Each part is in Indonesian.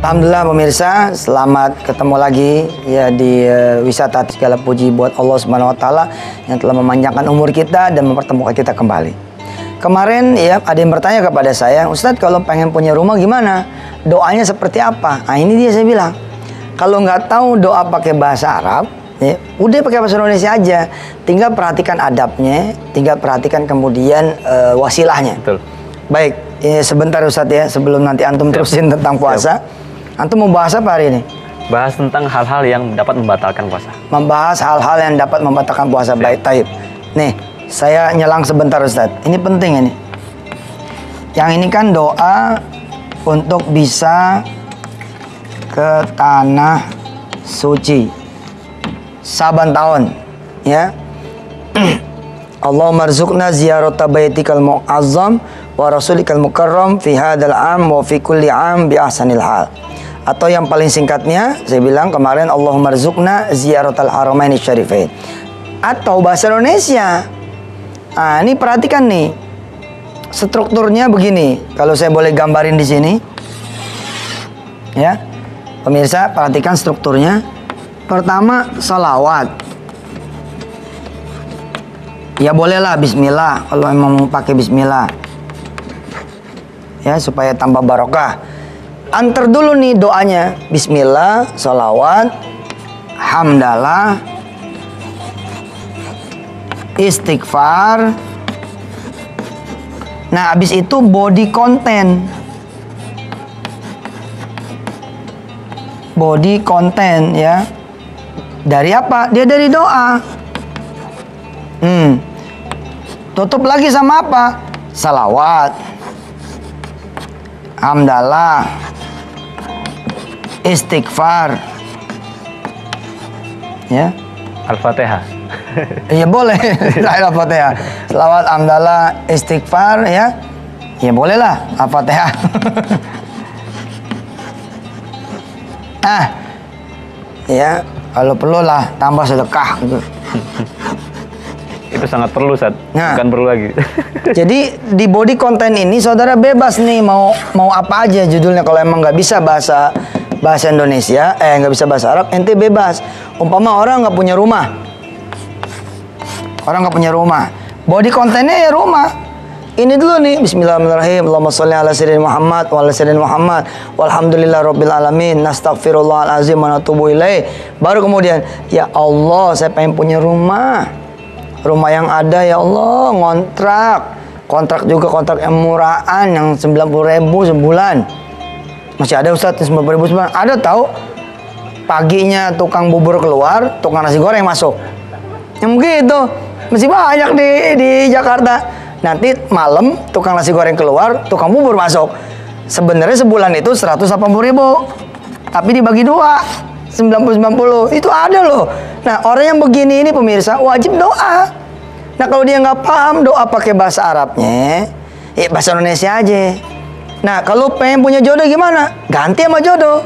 Alhamdulillah pemirsa, selamat ketemu lagi ya di wisata. Segala puji buat Allah Subhanahu wa taala yang telah memanjangkan umur kita dan mempertemukan kita kembali. Kemarin ya ada yang bertanya kepada saya, Ustadz kalau pengen punya rumah gimana? Doanya seperti apa? Nah ini dia saya bilang, kalau nggak tahu doa pakai bahasa Arab, ya, udah pakai bahasa Indonesia aja. Tinggal perhatikan adabnya, tinggal perhatikan kemudian wasilahnya. Betul. Baik, sebentar Ustadz ya, sebelum nanti antum terusin tentang puasa. Antum mau bahas apa hari ini? Bahas tentang hal-hal yang dapat membatalkan puasa. Membahas hal-hal yang dapat membatalkan puasa. Baik, taib. Nih, saya nyelang sebentar Ustadz. Ini penting ini. Yang ini kan doa untuk bisa ke tanah suci saban tahun, ya. Allahumma rzuqna ziyarata baitikal mu'azzam wa rasulikal mukarram fi hadzal am wa fi kulli am bi ahsanil hal. Atau yang paling singkatnya saya bilang kemarin, Allahumma rzuqna ziyaratal haramaini syarifain. Atau bahasa Indonesia. Nah, ini perhatikan nih. Strukturnya begini. Kalau saya boleh gambarin di sini. Ya. Pemirsa, perhatikan strukturnya. Pertama, salawat. Ya bolehlah bismillah kalau emang mau pakai bismillah. Ya, supaya tambah barokah. Antar dulu nih doanya. Bismillah, salawat, hamdalah, istighfar. Nah, habis itu body content. Body content ya. Dari apa? Dia dari doa. Tutup lagi sama apa? Salawat, hamdalah, istighfar. Ya. Al-Fatihah. Iya boleh. Al-Fatihah. Salawat, hamdalah, istighfar ya. Ya bolehlah Al-Fatihah. Ya, kalau perlu lah tambah sedekah gitu. Itu sangat perlu, Ustaz. Nah, bukan perlu lagi. Jadi di body content ini saudara bebas nih mau apa aja judulnya. Kalau emang nggak bisa bahasa Indonesia, nggak bisa bahasa Arab, ente bebas. Umpama orang nggak punya rumah, body contennya ya rumah. Ini dulu nih, bismillahirrahmanirrahim. Allahumma sholli ala sayyidina Muhammad wa ala sayyidina Muhammad walhamdulillahirabbil alamin. Nastaghfirullahalazim wa natubu ilaih. Baru kemudian, ya Allah, saya pengen punya rumah. Rumah yang ada ya Allah, kontrak juga kontrak yang murahan yang 90.000 sebulan. Masih ada Ustaz 90.000 sebulan. Ada tahu? Paginya tukang bubur keluar, tukang nasi goreng masuk. Yang begitu. Masih banyak di Jakarta. Nanti malam tukang nasi goreng keluar, tukang bubur masuk. Sebenarnya sebulan itu 180.000. Tapi dibagi dua, 90. Itu ada loh. Nah, orang yang begini ini pemirsa wajib doa. Nah, kalau dia nggak paham doa pakai bahasa Arabnya, ya bahasa Indonesia aja. Nah, kalau pengen punya jodoh gimana? Ganti sama jodoh.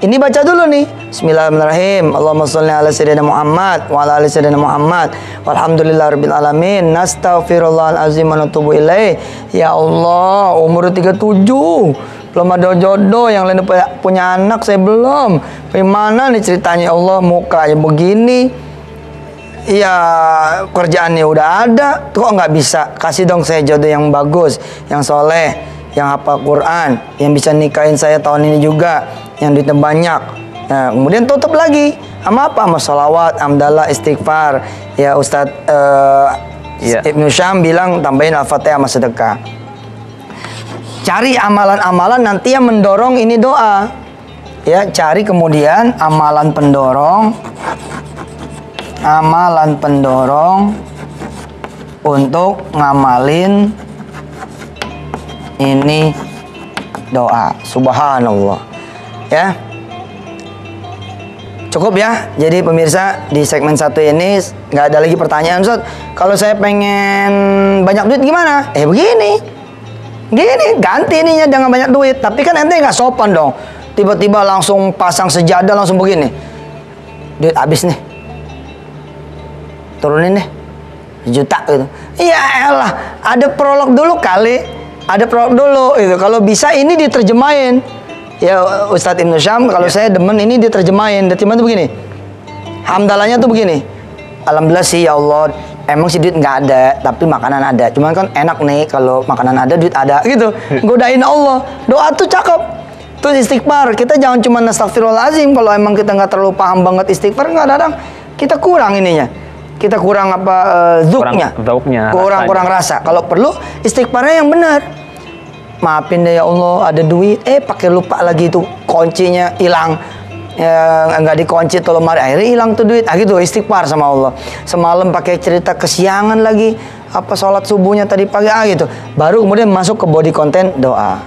Ini baca dulu nih. Bismillahirrahmanirrahim. Allahumma sholli ala sayyidina Muhammad wa ala ali sayyidina Muhammad walhamdulillahirabbil alamin. Nastaghfirullahalazim wa natubu ilaih. Ya Allah, umur 37. Belum ada jodoh, yang lain punya anak, saya belum. Bagaimana nih ceritanya? Ya Allah, mukanya begini. Ya, kerjaannya udah ada. Kok nggak bisa? Kasih dong saya jodoh yang bagus, yang soleh, yang hafal Quran, yang bisa nikahin saya tahun ini juga, yang duitnya banyak. Nah, kemudian tutup lagi sama apa? Sama salawat, hamdalah, istighfar. Ya, Ustadz Ibnu Syam bilang tambahin Al-Fatihah sama sedekah. Cari amalan-amalan nanti yang mendorong ini doa. Ya, cari kemudian amalan pendorong untuk ngamalin ini doa. Subhanallah. Ya. Cukup ya. Jadi pemirsa, di segmen 1 ini nggak ada lagi pertanyaan, Ustaz. Kalau saya pengen banyak duit gimana? Begini. Gini, ganti ininya dengan banyak duit. Tapi kan ente nggak sopan dong. Tiba-tiba langsung pasang sejadah langsung begini. Duit habis nih. Turunin deh. 1 juta gitu. Ya elah, ada prolog dulu kali. Ada prolog dulu gitu. Kalau bisa ini diterjemahin. Ya Ustadz Ibnu Syam, kalau saya demen ini dia terjemahin. Dia terjemahin tuh begini. Hamdalahnya tuh begini. Alhamdulillah sih ya Allah, emang sih duit nggak ada, tapi makanan ada. Cuman kan enak nih kalau makanan ada, duit ada gitu. Godain Allah. Doa tuh cakep. Terus istighfar. Kita jangan cuma astagfirullahaladzim. Kalau emang kita nggak terlalu paham banget istighfar, kadang kita kurang ininya. Kita kurang apa zuknya. Kurang rasa. Kalau perlu istighfarnya yang benar. Maafin deh ya Allah, ada duit, pakai lupa lagi tuh kuncinya hilang, nggak dikunci tuh lemari, akhirnya hilang tuh duit. Gitu istighfar sama Allah. Semalam pakai cerita kesiangan lagi, apa sholat subuhnya tadi pagi, gitu. Baru kemudian masuk ke body content doa.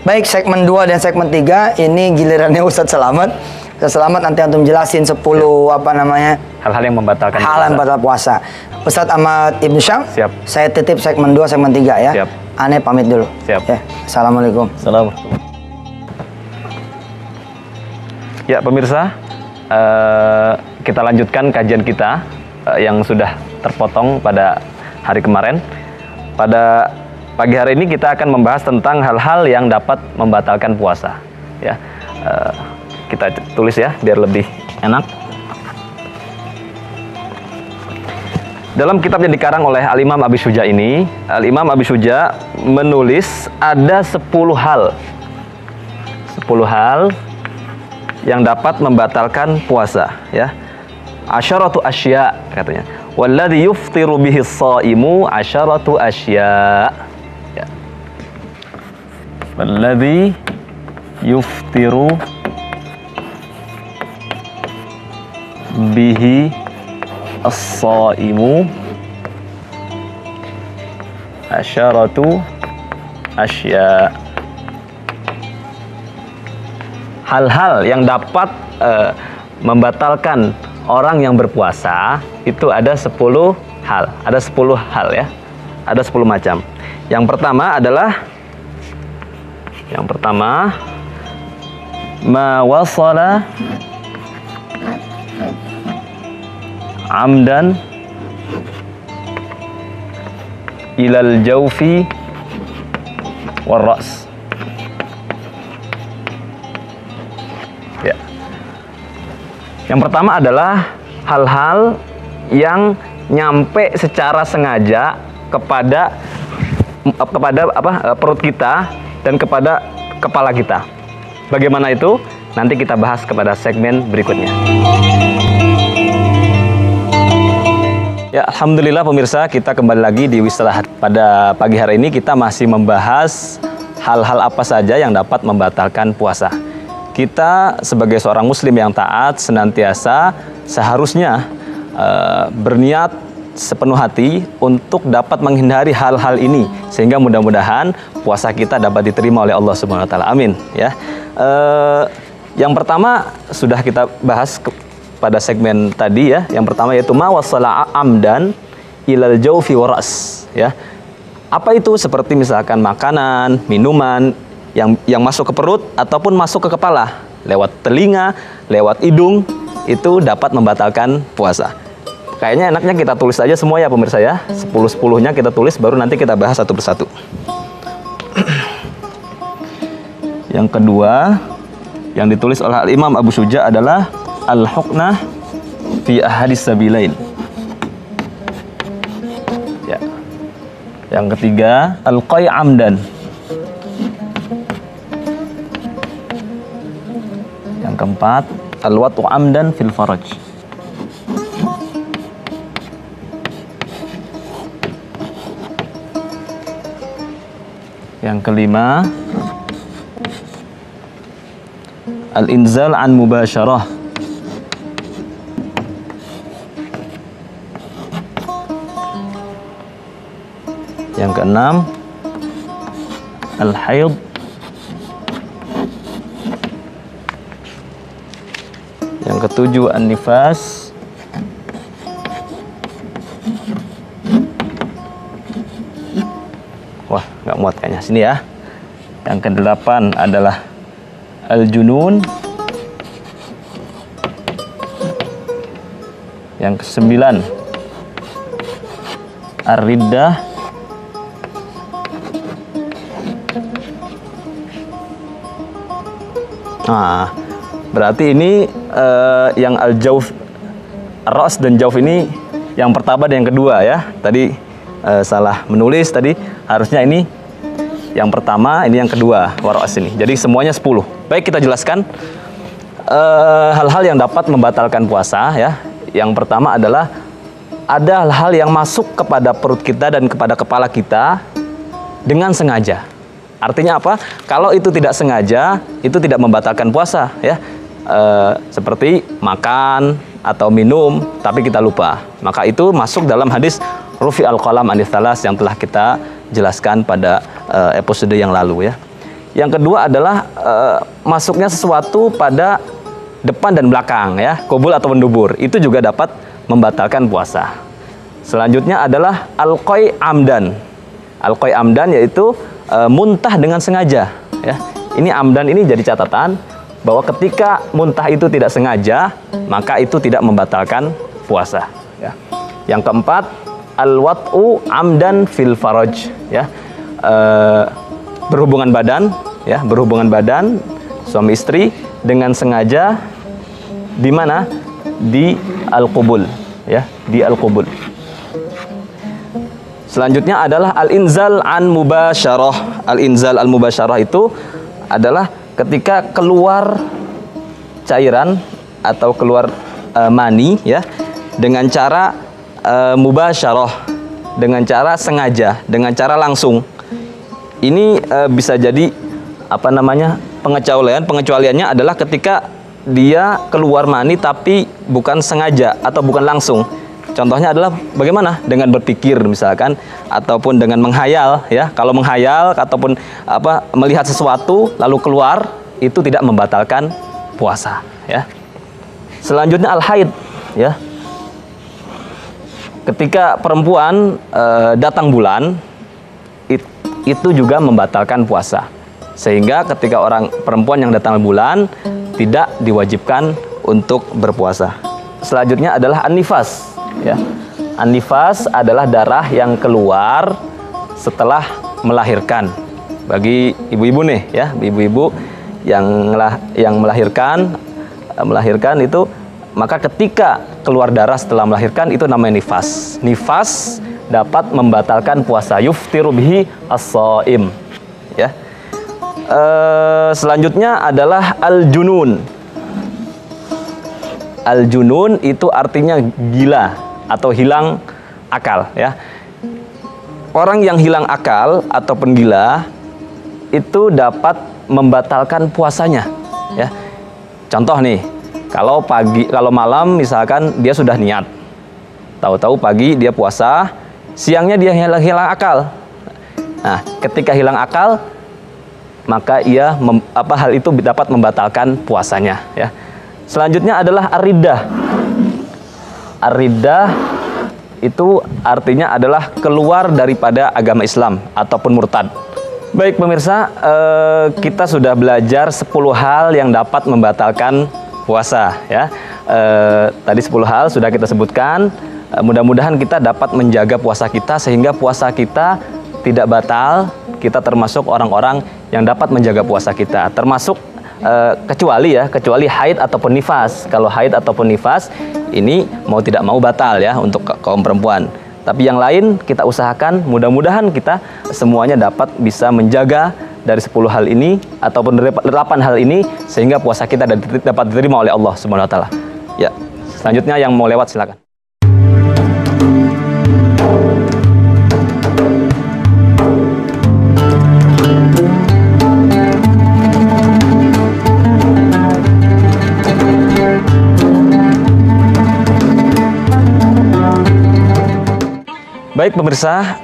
Baik, segmen 2 dan segmen 3 ini gilirannya Ustadz Selamat. Ustadz Selamat nanti antum jelasin 10 apa namanya hal-hal yang membatalkan yang membatalkan puasa. Ustadz Ahmad Ibnu Syam, siap. Saya titip segmen 2 segmen 3 ya. Siap. Aneh pamit dulu. Siap. Ya. Assalamualaikum. Assalamualaikum. Ya pemirsa, kita lanjutkan kajian kita yang sudah terpotong pada hari kemarin. Pada pagi hari ini kita akan membahas tentang hal-hal yang dapat membatalkan puasa. Ya, kita tulis ya biar lebih enak. Dalam kitab yang dikarang oleh Al-Imam Abi Syuja ini, Al-Imam Abi Syuja menulis ada 10 hal. 10 hal yang dapat membatalkan puasa, ya. Asyaratu asya katanya. Walladzi yuftiru bihi as-shaimu asyaratu asya. Ya. Walladzi yuftiru bihi as-shaimu asyaratu asya. Hal-hal yang dapat membatalkan orang yang berpuasa itu ada 10 hal. Ada 10 hal ya. Ada 10 macam. Yang pertama adalah ma wasala amdan ilal jawfi war ra's. Ya. Yang pertama adalah hal-hal yang nyampe secara sengaja kepada perut kita dan kepada kepala kita. Bagaimana itu? Nanti kita bahas kepada segmen berikutnya. Ya, alhamdulillah pemirsa, kita kembali lagi di Wistirahat. Pada pagi hari ini kita masih membahas hal-hal apa saja yang dapat membatalkan puasa. Kita sebagai seorang muslim yang taat senantiasa seharusnya berniat sepenuh hati untuk dapat menghindari hal-hal ini, sehingga mudah-mudahan puasa kita dapat diterima oleh Allah Subhanahu wa taala. Amin ya. Yang pertama sudah kita bahas pada segmen tadi ya. Yang pertama yaitu ma wasala amdan ilal jawfi waras ya. Apa itu? Seperti misalkan makanan, minuman yang masuk ke perut ataupun masuk ke kepala lewat telinga, lewat hidung, itu dapat membatalkan puasa. Kayaknya enaknya kita tulis aja semua ya pemirsa ya. 10-10-nya kita tulis, baru nanti kita bahas satu persatu. Yang kedua yang ditulis oleh Al-Imam Abu Syuja adalah al-huknah fi ahadis sabilain. Ya. Yang ketiga al-qai' amdan. Yang keempat al-wat'u amdan fil faraj. Yang kelima al-inzal an mubasyarah. Yang keenam al-haid. Yang ketujuh an-nifas. Wah, nggak muat kayaknya. Sini ya. Yang kedelapan adalah al-junun. Yang kesembilan ar-riddah. Nah, berarti ini yang al-jauf, ar-ra's dan jauf ini yang pertama dan yang kedua ya. Tadi salah menulis tadi, harusnya ini yang pertama, ini yang kedua, war-ra's ini. Jadi semuanya 10. Baik, kita jelaskan hal-hal yang dapat membatalkan puasa ya. Yang pertama adalah ada hal-hal yang masuk kepada perut kita dan kepada kepala kita dengan sengaja. Artinya apa? Kalau itu tidak sengaja, itu tidak membatalkan puasa ya. Seperti makan atau minum, tapi kita lupa. Maka itu masuk dalam hadis Rufi al-qalam anis tsalas yang telah kita jelaskan pada episode yang lalu ya. Yang kedua adalah masuknya sesuatu pada depan dan belakang ya, qubul atau mendubur. Itu juga dapat membatalkan puasa. Selanjutnya adalah al-qai amdan. Al-qai amdan yaitu muntah dengan sengaja ya. Ini amdan ini jadi catatan bahwa ketika muntah itu tidak sengaja, maka itu tidak membatalkan puasa ya. Yang keempat, al-wat'u amdan fil faraj ya. Berhubungan badan ya, berhubungan badan suami istri dengan sengaja di mana? Di al-qubul ya, di al-qubul. Selanjutnya adalah al-inzal an mubasyarah. Al-inzal al-mubasyarah itu adalah ketika keluar cairan atau keluar mani ya dengan cara mubasyarah, dengan cara sengaja, dengan cara langsung. Ini bisa jadi apa namanya? Pengecualiannya adalah ketika dia keluar mani tapi bukan sengaja atau bukan langsung. Contohnya adalah bagaimana? Dengan berpikir misalkan, ataupun dengan menghayal ya. Kalau menghayal ataupun melihat sesuatu lalu keluar, itu tidak membatalkan puasa ya. Selanjutnya al-haid ya. Ketika perempuan datang bulan, itu juga membatalkan puasa. Sehingga ketika orang perempuan yang datang bulan tidak diwajibkan untuk berpuasa. Selanjutnya adalah an-nifas ya. An-nifas adalah darah yang keluar setelah melahirkan. Bagi ibu-ibu nih ya, ibu-ibu yang melahirkan itu, maka ketika keluar darah setelah melahirkan itu namanya nifas. Nifas dapat membatalkan puasa, yuftiru bihi as-shaim ya. Selanjutnya adalah al-junun. Al-junun itu artinya gila atau hilang akal ya. Orang yang hilang akal ataupun gila itu dapat membatalkan puasanya ya. Contoh nih, kalau malam misalkan dia sudah niat, tahu-tahu pagi dia puasa, siangnya dia hilang akal. Nah, ketika hilang akal, maka hal itu dapat membatalkan puasanya ya. Selanjutnya adalah ar-riddah. Ar-riddah itu artinya adalah keluar daripada agama Islam ataupun murtad. Baik pemirsa, kita sudah belajar 10 hal yang dapat membatalkan puasa ya. Tadi 10 hal sudah kita sebutkan. Mudah-mudahan kita dapat menjaga puasa kita sehingga puasa kita tidak batal. Kita termasuk orang-orang yang dapat menjaga puasa kita, termasuk kecuali haid ataupun nifas. Kalau haid ataupun nifas ini mau tidak mau batal ya untuk kaum perempuan. Tapi yang lain kita usahakan, mudah-mudahan kita semuanya dapat bisa menjaga dari 10 hal ini ataupun dari 8 hal ini sehingga puasa kita dapat diterima oleh Allah Subhanahu wa taala. Ya, selanjutnya yang mau lewat silakan. Baik pemirsa,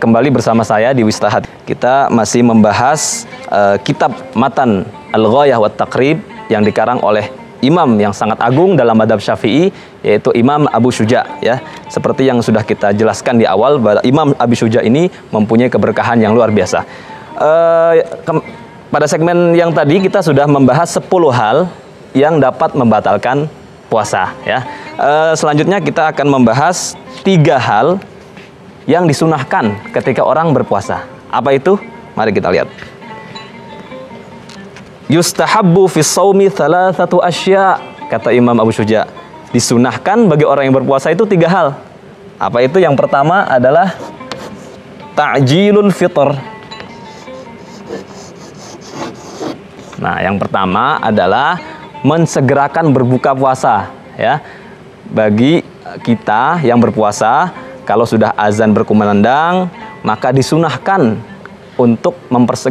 kembali bersama saya di Wistahat. Kita masih membahas kitab Matan Al-Ghayah wa Taqrib yang dikarang oleh imam yang sangat agung dalam madhab Syafi'i, yaitu Imam Abu Syuja ya. Seperti yang sudah kita jelaskan di awal, bahwa Imam Abu Syuja ini mempunyai keberkahan yang luar biasa. Pada segmen yang tadi kita sudah membahas 10 hal yang dapat membatalkan puasa ya. Selanjutnya kita akan membahas 3 hal yang disunahkan ketika orang berpuasa. Apa itu? Mari kita lihat. yustahabbu fis shaumi thalathatu asya, kata Imam Abu Syuja. Disunahkan bagi orang yang berpuasa itu 3 hal. Apa itu? Yang pertama adalah ta'jilul fitr. Nah, yang pertama adalah mensegerakan berbuka puasa, ya. Bagi kita yang berpuasa, kalau sudah azan berkumandang, maka disunahkan untuk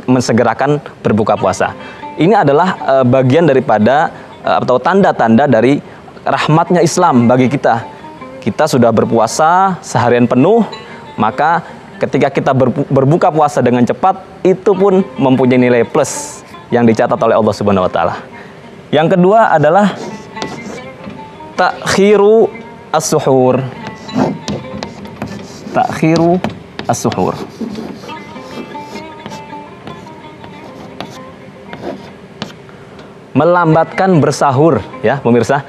mensegerakan berbuka puasa. Ini adalah bagian daripada atau tanda-tanda dari rahmatnya Islam bagi kita. Kita sudah berpuasa seharian penuh, maka ketika kita berbuka puasa dengan cepat, itu pun mempunyai nilai plus yang dicatat oleh Allah Subhanahu wa taala. Yang kedua adalah ta'khiru as-suhur. Ta'khiru as-suhur. Melambatkan bersahur, ya pemirsa.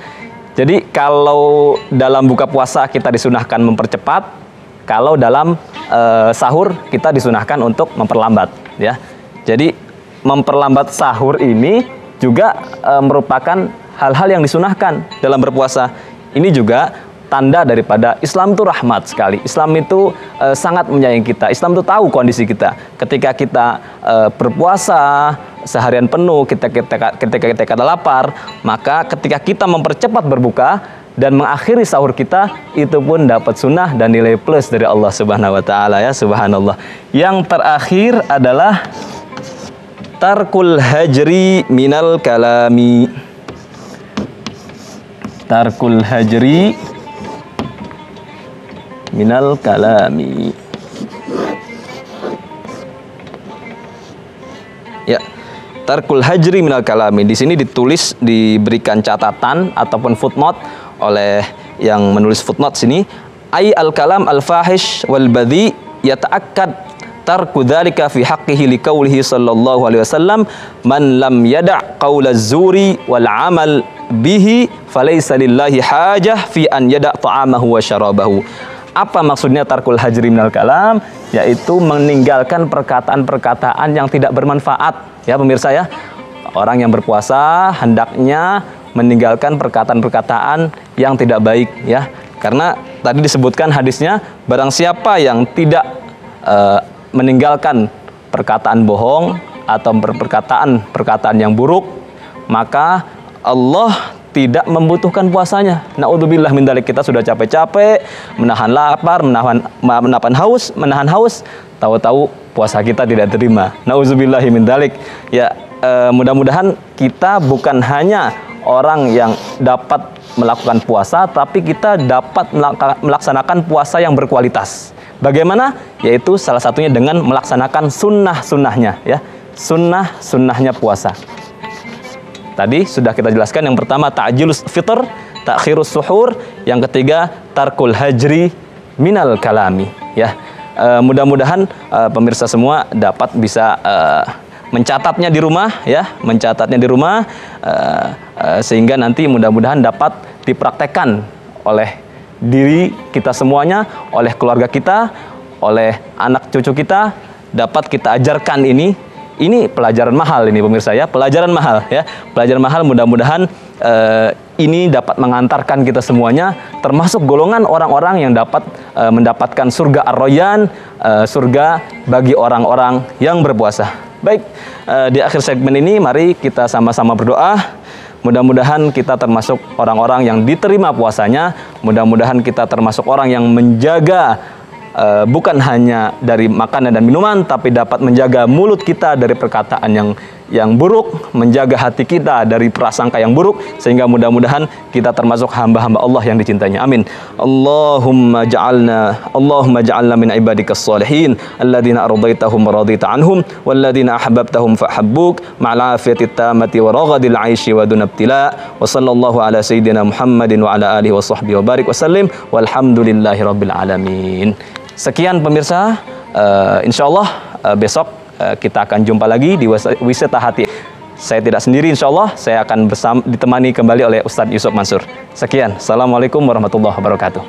Jadi kalau dalam buka puasa kita disunahkan mempercepat, kalau dalam sahur kita disunahkan untuk memperlambat, ya. Jadi memperlambat sahur ini juga merupakan hal-hal yang disunahkan dalam berpuasa. Ini juga tanda daripada Islam itu rahmat sekali. Islam itu sangat menyayangi kita. Islam itu tahu kondisi kita. Ketika kita berpuasa seharian penuh, ketika kita lapar, maka ketika kita mempercepat berbuka dan mengakhiri sahur kita, itu pun dapat sunnah dan nilai plus dari Allah Subhanahu wa taala, ya, subhanallah. Yang terakhir adalah tarkul hajri minal kalami. Tarkul hajri minal kalami. Ya, tarkul hajri minal kalami. Di sini diberikan catatan ataupun footnote oleh yang menulis footnote sini. Ai al kalam al fahish wal badhi yata'akkad tarku dzalika fi haqqihi liqaulihi sallallahu alaihi wasallam man lam yada' qaulaz zuri wal amal bihi falaysa lillahi hajah fi an yada' ta'amahu wa syarabahu. Apa maksudnya tarkul hajri minal kalam? Yaitu meninggalkan perkataan-perkataan yang tidak bermanfaat, ya pemirsa, ya. Orang yang berpuasa hendaknya meninggalkan perkataan-perkataan yang tidak baik, ya. Karena tadi disebutkan hadisnya, barang siapa yang tidak meninggalkan perkataan bohong atau perkataan yang buruk, maka Allah tidak membutuhkan puasanya. Naudzubillah min dzalik. Kita sudah capek-capek menahan lapar, menahan haus, tahu-tahu puasa kita tidak terima. Naudzubillah min dzalik. Ya, mudah-mudahan kita bukan hanya orang yang dapat melakukan puasa, tapi kita dapat melaksanakan puasa yang berkualitas. Bagaimana? Yaitu salah satunya dengan melaksanakan sunnah-sunnahnya, ya. Sunnah-sunnahnya puasa. Tadi sudah kita jelaskan, yang pertama ta'jilus fitr, ta'khirus suhur, yang ketiga tarkul hajri minal kalami, ya. Mudah-mudahan pemirsa semua dapat bisa mencatatnya di rumah, ya, sehingga nanti mudah-mudahan dapat dipraktekkan oleh diri kita semuanya, oleh keluarga kita, oleh anak cucu kita, dapat kita ajarkan ini. Ini pelajaran mahal ini pemirsa, ya, pelajaran mahal, ya, pelajaran mahal. Mudah-mudahan ini dapat mengantarkan kita semuanya termasuk golongan orang-orang yang dapat mendapatkan surga Ar-Rayyan, surga bagi orang-orang yang berpuasa. Baik, di akhir segmen ini mari kita sama-sama berdoa. Mudah-mudahan kita termasuk orang-orang yang diterima puasanya. Mudah-mudahan kita termasuk orang yang menjaga bukan hanya dari makanan dan minuman, tapi dapat menjaga mulut kita dari perkataan yang buruk, menjaga hati kita dari prasangka yang buruk, sehingga mudah-mudahan kita termasuk hamba-hamba Allah yang dicintainya. Amin. Allahumma ja'alna min ibadikas salihin alladzina ardaitahum wa radita anhum walladzina ahbabtahum fahabbuk ma'al afiyati tammati wa raghadil 'aishi wa dunabtila wa sallallahu ala sayyidina Muhammadin wa ala alihi wa sahbihi wa barik wa sallim walhamdulillahi rabbil alamin. Sekian pemirsa, insyaallah besok kita akan jumpa lagi di Wisata Hati. Saya tidak sendiri, insyaallah saya akan ditemani kembali oleh Ustadz Yusuf Mansur. Sekian, assalamualaikum warahmatullahi wabarakatuh.